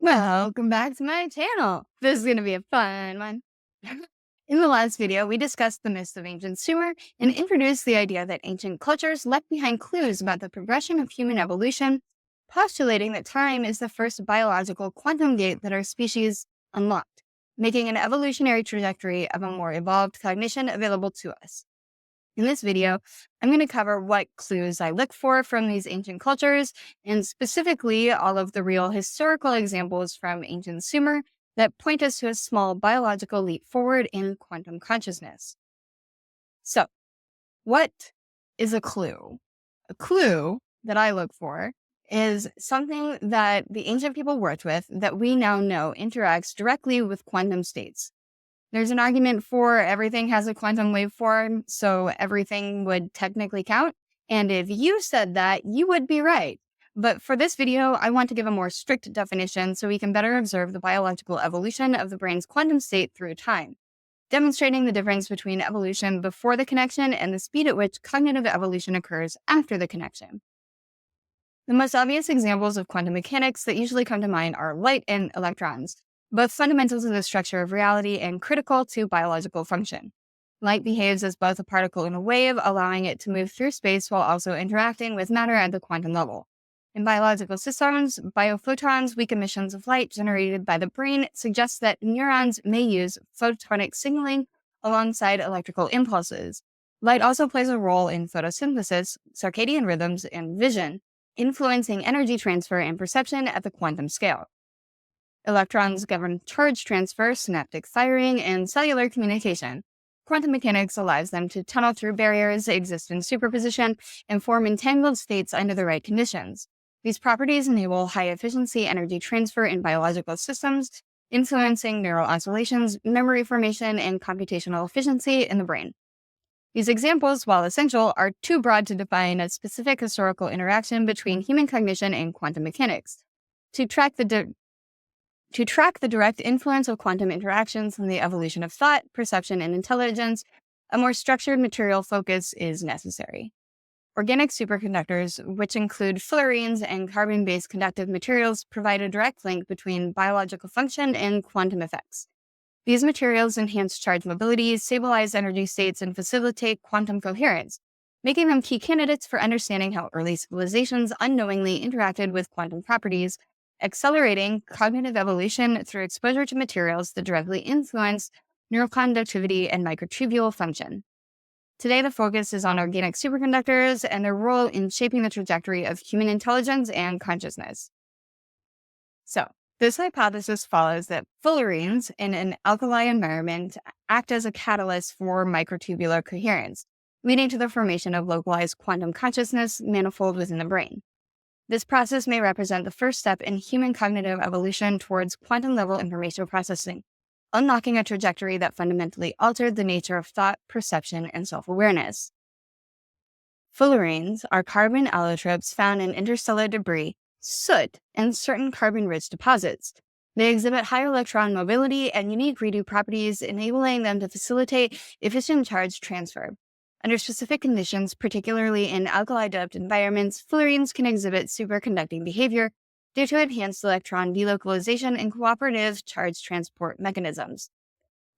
Welcome back to my channel. This is going to be a fun one. In the last video, we discussed the myths of ancient Sumer and introduced the idea that ancient cultures left behind clues about the progression of human evolution, postulating that time is the first biological quantum gate that our species unlocked, making an evolutionary trajectory of a more evolved cognition available to us. In this video, I'm going to cover what clues I look for from these ancient cultures, and specifically all of the real historical examples from ancient Sumer that point us to a small biological leap forward in quantum consciousness. So, what is a clue? A clue that I look for is something that the ancient people worked with that we now know interacts directly with quantum states. There's an argument for everything has a quantum waveform, so everything would technically count. And if you said that, you would be right. But for this video, I want to give a more strict definition so we can better observe the biological evolution of the brain's quantum state through time, demonstrating the difference between evolution before the connection and the speed at which cognitive evolution occurs after the connection. The most obvious examples of quantum mechanics that usually come to mind are light and electrons, both fundamental to the structure of reality and critical to biological function. Light behaves as both a particle and a wave, allowing it to move through space while also interacting with matter at the quantum level. In biological systems, biophotons, weak emissions of light generated by the brain, suggest that neurons may use photonic signaling alongside electrical impulses. Light also plays a role in photosynthesis, circadian rhythms, and vision, influencing energy transfer and perception at the quantum scale. Electrons govern charge transfer, synaptic firing, and cellular communication. Quantum mechanics allows them to tunnel through barriers, exist in superposition, and form entangled states under the right conditions. These properties enable high-efficiency energy transfer in biological systems, influencing neural oscillations, memory formation, and computational efficiency in the brain. These examples, while essential, are too broad to define a specific historical interaction between human cognition and quantum mechanics. To track the direct influence of quantum interactions on the evolution of thought, perception, and intelligence, a more structured material focus is necessary. Organic superconductors, which include fullerenes and carbon-based conductive materials, provide a direct link between biological function and quantum effects. These materials enhance charge mobility, stabilize energy states, and facilitate quantum coherence, making them key candidates for understanding how early civilizations unknowingly interacted with quantum properties, accelerating cognitive evolution through exposure to materials that directly influence neuroconductivity and microtubule function. Today, the focus is on organic superconductors and their role in shaping the trajectory of human intelligence and consciousness. So, this hypothesis follows that fullerenes in an alkali environment act as a catalyst for microtubular coherence, leading to the formation of localized quantum consciousness manifold within the brain. This process may represent the first step in human cognitive evolution towards quantum-level information processing, unlocking a trajectory that fundamentally altered the nature of thought, perception, and self-awareness. Fullerenes are carbon allotropes found in interstellar debris, soot, and certain carbon-rich deposits. They exhibit high electron mobility and unique redo properties, enabling them to facilitate efficient charge transfer. Under specific conditions, particularly in alkali-doped environments, fullerenes can exhibit superconducting behavior due to enhanced electron delocalization and cooperative charge transport mechanisms.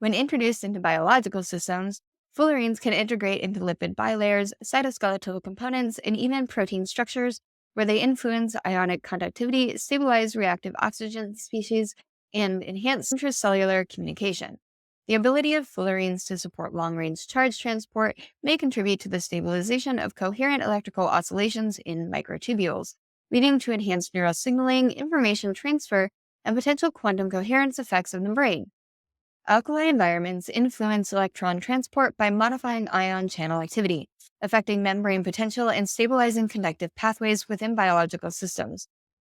When introduced into biological systems, fullerenes can integrate into lipid bilayers, cytoskeletal components, and even protein structures, where they influence ionic conductivity, stabilize reactive oxygen species, and enhance intracellular communication. The ability of fullerenes to support long-range charge transport may contribute to the stabilization of coherent electrical oscillations in microtubules, leading to enhanced neural signaling, information transfer, and potential quantum coherence effects in the brain. Alkali environments influence electron transport by modifying ion channel activity, affecting membrane potential and stabilizing conductive pathways within biological systems.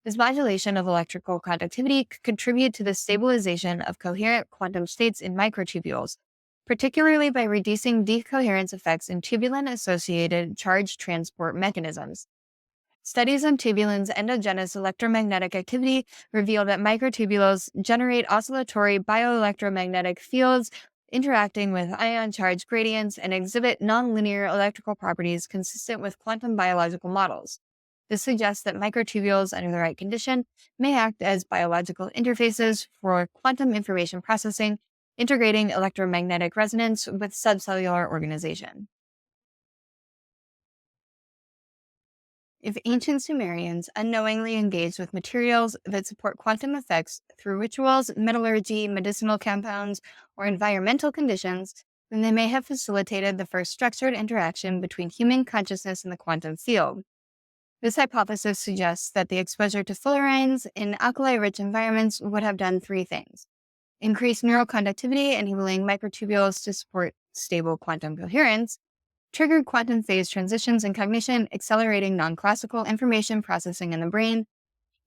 This modulation of electrical conductivity could contribute to the stabilization of coherent quantum states in microtubules, particularly by reducing decoherence effects in tubulin-associated charge transport mechanisms. Studies on tubulins' endogenous electromagnetic activity reveal that microtubules generate oscillatory bioelectromagnetic fields interacting with ion charge gradients and exhibit nonlinear electrical properties consistent with quantum biological models. This suggests that microtubules, under the right condition, may act as biological interfaces for quantum information processing, integrating electromagnetic resonance with subcellular organization. If ancient Sumerians unknowingly engaged with materials that support quantum effects through rituals, metallurgy, medicinal compounds, or environmental conditions, then they may have facilitated the first structured interaction between human consciousness and the quantum field. This hypothesis suggests that the exposure to fullerenes in alkali-rich environments would have done three things: increase neural conductivity, enabling microtubules to support stable quantum coherence; triggered quantum phase transitions in cognition, accelerating non-classical information processing in the brain;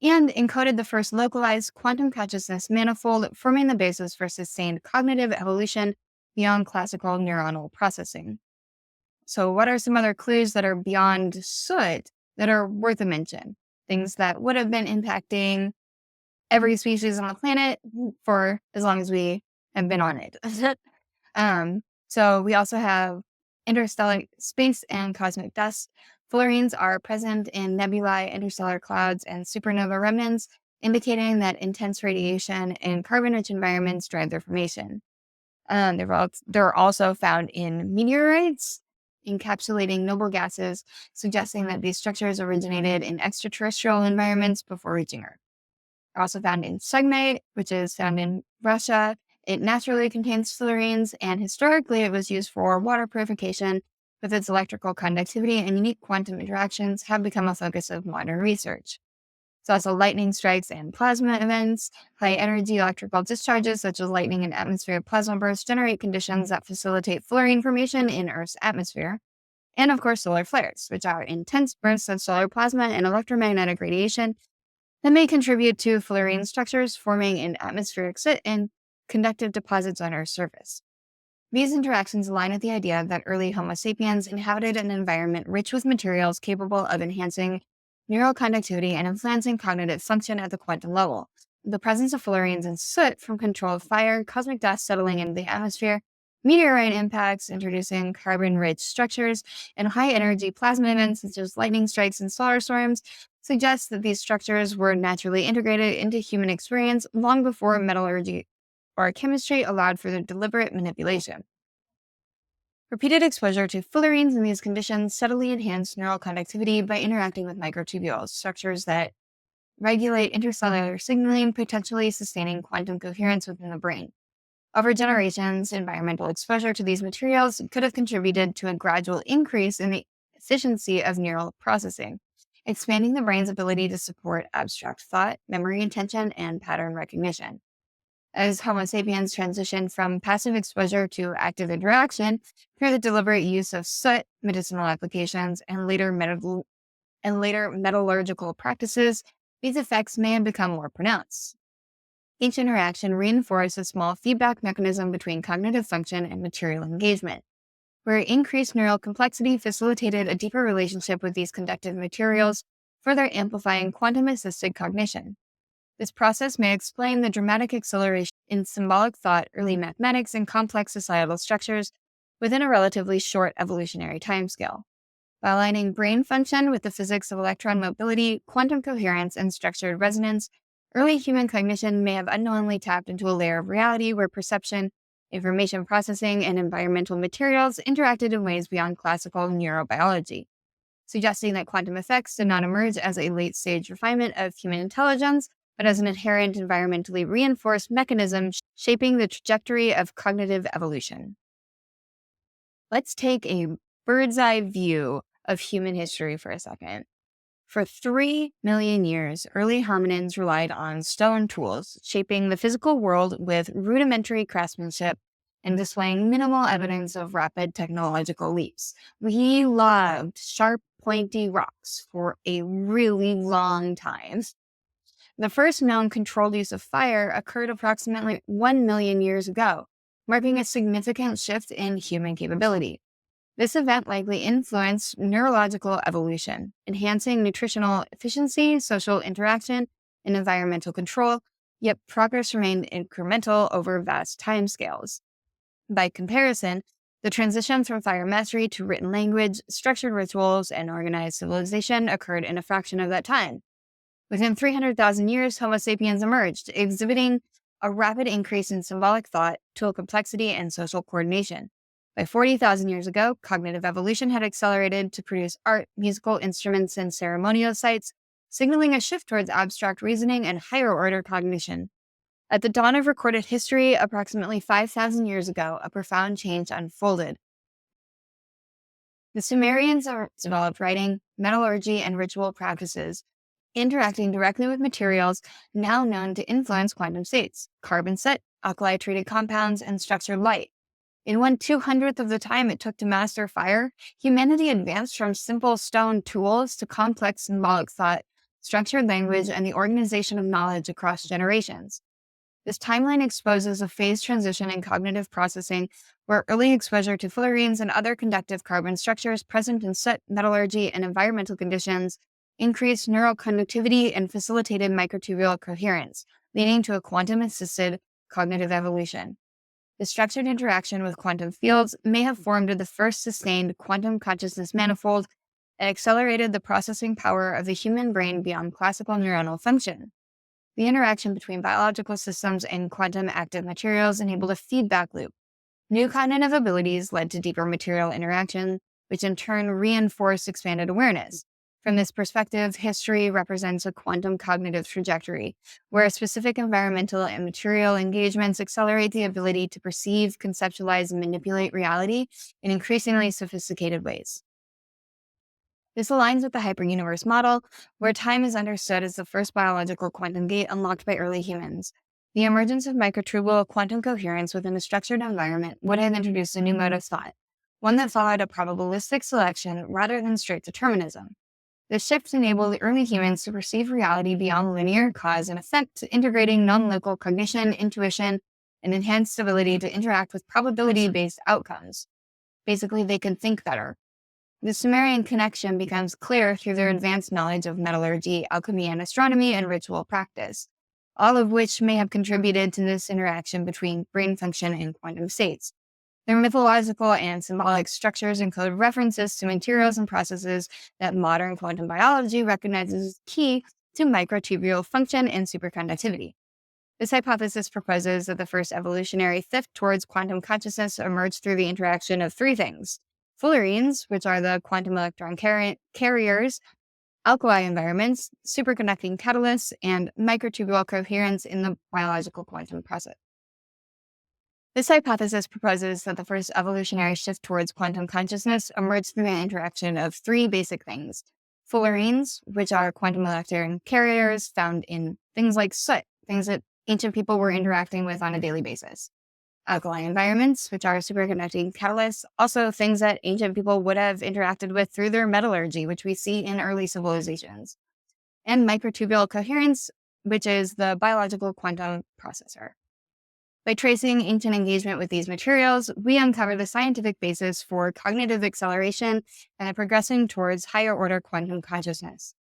and encoded the first localized quantum consciousness manifold, forming the basis for sustained cognitive evolution beyond classical neuronal processing. So, what are some other clues that are beyond soot that are worth a mention? Things that would have been impacting every species on the planet for as long as we have been on it. So we also have interstellar space and cosmic dust. Fullerenes are present in nebulae, interstellar clouds, and supernova remnants, indicating that intense radiation in carbon-rich environments drive their formation. They're also found in meteorites, encapsulating noble gases, suggesting that these structures originated in extraterrestrial environments before reaching Earth. Also found in sugmate, which is found in Russia. It naturally contains fullerenes, and historically it was used for water purification, with its electrical conductivity and unique quantum interactions have become a focus of modern research. It's also lightning strikes and plasma events. High energy electrical discharges, such as lightning and atmospheric plasma bursts, generate conditions that facilitate fullerene formation in Earth's atmosphere. And of course, solar flares, which are intense bursts of solar plasma and electromagnetic radiation that may contribute to fullerene structures forming in atmospheric soot and conductive deposits on Earth's surface. These interactions align with the idea that early Homo sapiens inhabited an environment rich with materials capable of enhancing neural conductivity and influencing cognitive function at the quantum level. The presence of fullerenes and soot from controlled fire, cosmic dust settling into the atmosphere, meteorite impacts introducing carbon-rich structures, and high-energy plasma events such as lightning strikes and solar storms suggests that these structures were naturally integrated into human experience long before metallurgy or chemistry allowed for their deliberate manipulation. Repeated exposure to fullerenes in these conditions steadily enhanced neural conductivity by interacting with microtubules, structures that regulate intercellular signaling, potentially sustaining quantum coherence within the brain. Over generations, environmental exposure to these materials could have contributed to a gradual increase in the efficiency of neural processing, expanding the brain's ability to support abstract thought, memory retention, and pattern recognition. As Homo sapiens transitioned from passive exposure to active interaction through the deliberate use of soot, medicinal applications, and later metallurgical practices, these effects may have become more pronounced. Each interaction reinforced a small feedback mechanism between cognitive function and material engagement, where increased neural complexity facilitated a deeper relationship with these conductive materials, further amplifying quantum-assisted cognition. This process may explain the dramatic acceleration in symbolic thought, early mathematics, and complex societal structures within a relatively short evolutionary timescale. By aligning brain function with the physics of electron mobility, quantum coherence, and structured resonance, early human cognition may have unknowingly tapped into a layer of reality where perception, information processing, and environmental materials interacted in ways beyond classical neurobiology, suggesting that quantum effects did not emerge as a late-stage refinement of human intelligence, but as an inherent environmentally reinforced mechanism shaping the trajectory of cognitive evolution. Let's take a bird's-eye view of human history for a second. For 3 million years, early hominins relied on stone tools, shaping the physical world with rudimentary craftsmanship and displaying minimal evidence of rapid technological leaps. We loved sharp, pointy rocks for a really long time. The first known controlled use of fire occurred approximately 1 million years ago, marking a significant shift in human capability. This event likely influenced neurological evolution, enhancing nutritional efficiency, social interaction, and environmental control, yet progress remained incremental over vast timescales. By comparison, the transition from fire mastery to written language, structured rituals, and organized civilization occurred in a fraction of that time. Within 300,000 years, Homo sapiens emerged, exhibiting a rapid increase in symbolic thought, tool complexity, and social coordination. By 40,000 years ago, cognitive evolution had accelerated to produce art, musical instruments, and ceremonial sites, signaling a shift towards abstract reasoning and higher order cognition. At the dawn of recorded history, approximately 5,000 years ago, a profound change unfolded. The Sumerians developed writing, metallurgy, and ritual practices, interacting directly with materials now known to influence quantum states: carbon soot, alkali-treated compounds, and structured light. In 1/200th of the time it took to master fire, humanity advanced from simple stone tools to complex symbolic thought, structured language, and the organization of knowledge across generations. This timeline exposes a phased transition in cognitive processing where early exposure to fullerenes and other conductive carbon structures present in soot, metallurgy, and environmental conditions increased neural conductivity and facilitated microtubule coherence, leading to a quantum-assisted cognitive evolution. The structured interaction with quantum fields may have formed the first sustained quantum consciousness manifold and accelerated the processing power of the human brain beyond classical neuronal function. The interaction between biological systems and quantum active materials enabled a feedback loop. New cognitive abilities led to deeper material interaction, which in turn reinforced expanded awareness. From this perspective, history represents a quantum cognitive trajectory, where specific environmental and material engagements accelerate the ability to perceive, conceptualize, and manipulate reality in increasingly sophisticated ways. This aligns with the hyperuniverse model, where time is understood as the first biological quantum gate unlocked by early humans. The emergence of microtubule quantum coherence within a structured environment would have introduced a new mode of thought, one that followed a probabilistic selection rather than strict determinism. This shift enabled the early humans to perceive reality beyond linear cause and effect, integrating non-local cognition, intuition, and enhanced ability to interact with probability-based outcomes. Basically, they can think better. The Sumerian connection becomes clear through their advanced knowledge of metallurgy, alchemy, and astronomy and ritual practice, all of which may have contributed to this interaction between brain function and quantum states. Their mythological and symbolic structures encode references to materials and processes that modern quantum biology recognizes as key to microtubule function and superconductivity. This hypothesis proposes that the first evolutionary shift towards quantum consciousness emerged through the interaction of three things: fullerenes, which are the quantum electron carriers, alkali environments, superconducting catalysts, and microtubule coherence in the biological quantum process. This hypothesis proposes that the first evolutionary shift towards quantum consciousness emerged through the interaction of three basic things: fullerenes, which are quantum electron carriers found in things like soot, things that ancient people were interacting with on a daily basis; alkali environments, which are superconducting catalysts, also things that ancient people would have interacted with through their metallurgy, which we see in early civilizations; and microtubule coherence, which is the biological quantum processor. By tracing ancient engagement with these materials, we uncover the scientific basis for cognitive acceleration and a progression towards higher order quantum consciousness.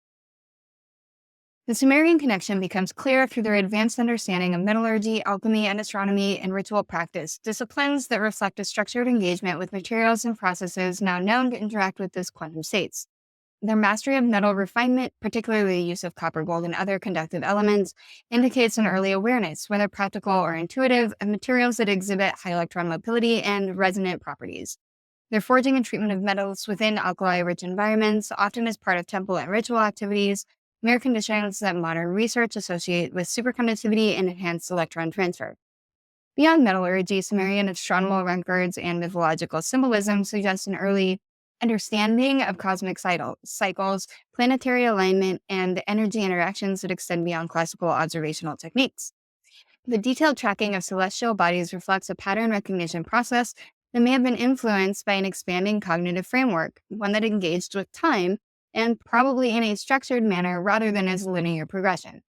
The Sumerian connection becomes clear through their advanced understanding of metallurgy, alchemy, and astronomy and ritual practice, disciplines that reflect a structured engagement with materials and processes now known to interact with these quantum states. Their mastery of metal refinement, particularly the use of copper, gold, and other conductive elements, indicates an early awareness, whether practical or intuitive, of materials that exhibit high electron mobility and resonant properties. Their forging and treatment of metals within alkali-rich environments, often as part of temple and ritual activities, mirror conditions that modern research associate with superconductivity and enhanced electron transfer. Beyond metallurgy, Sumerian astronomical records and mythological symbolism suggest an early understanding of cosmic cycles, planetary alignment, and energy interactions that extend beyond classical observational techniques. The detailed tracking of celestial bodies reflects a pattern recognition process that may have been influenced by an expanding cognitive framework, one that engaged with time, and probably in a structured manner rather than as a linear progression.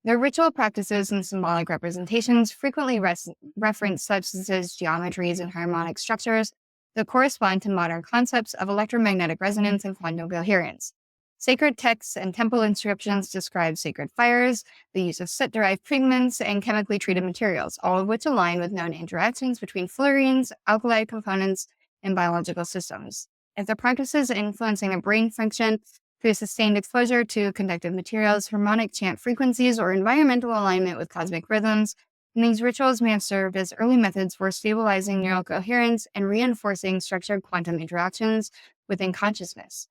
Their ritual practices and symbolic representations frequently reference substances, geometries, and harmonic structures that correspond to modern concepts of electromagnetic resonance and quantum coherence. Sacred texts and temple inscriptions describe sacred fires, the use of soot-derived pigments, and chemically treated materials, all of which align with known interactions between fluorines, alkali components, and biological systems. If the practices influencing the brain function through sustained exposure to conductive materials, harmonic chant frequencies, or environmental alignment with cosmic rhythms, and these rituals may have served as early methods for stabilizing neural coherence and reinforcing structured quantum interactions within consciousness.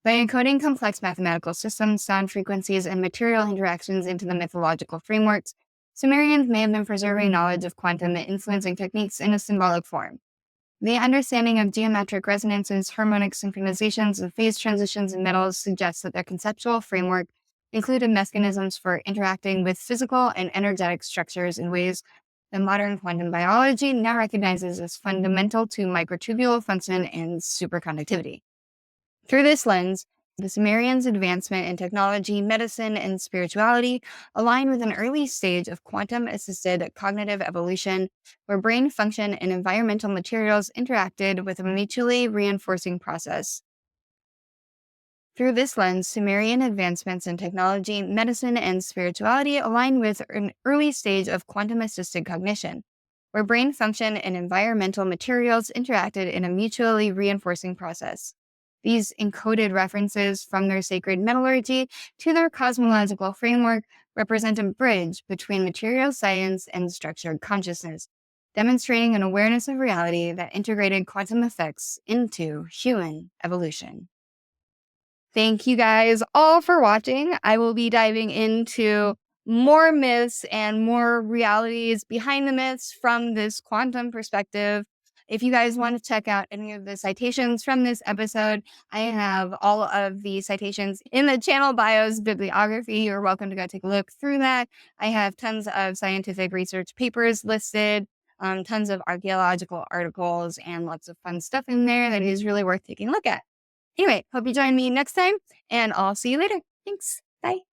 By encoding complex mathematical systems, sound frequencies, and material interactions into the mythological frameworks, Sumerians may have been preserving knowledge of quantum influencing techniques in a symbolic form. The understanding of geometric resonances, harmonic synchronizations, and phase transitions in metals suggests that their conceptual framework included mechanisms for interacting with physical and energetic structures in ways that modern quantum biology now recognizes as fundamental to microtubule function and superconductivity. Through this lens, the Sumerians' advancement in technology, medicine, and spirituality align with an early stage of quantum-assisted cognitive evolution, where brain function and environmental materials interacted with a mutually reinforcing process. Through this lens, Sumerian advancements in technology, medicine, and spirituality align with an early stage of quantum-assisted cognition, where brain function and environmental materials interacted in a mutually reinforcing process. These encoded references from their sacred metallurgy to their cosmological framework represent a bridge between material science and structured consciousness, demonstrating an awareness of reality that integrated quantum effects into human evolution. Thank you guys all for watching. I will be diving into more myths and more realities behind the myths from this quantum perspective. If you guys want to check out any of the citations from this episode, I have all of the citations in the channel bios bibliography. You're welcome to go take a look through that. I have tons of scientific research papers listed, tons of archaeological articles, and lots of fun stuff in there that is really worth taking a look at. Anyway, hope you join me next time, and I'll see you later. Thanks. Bye.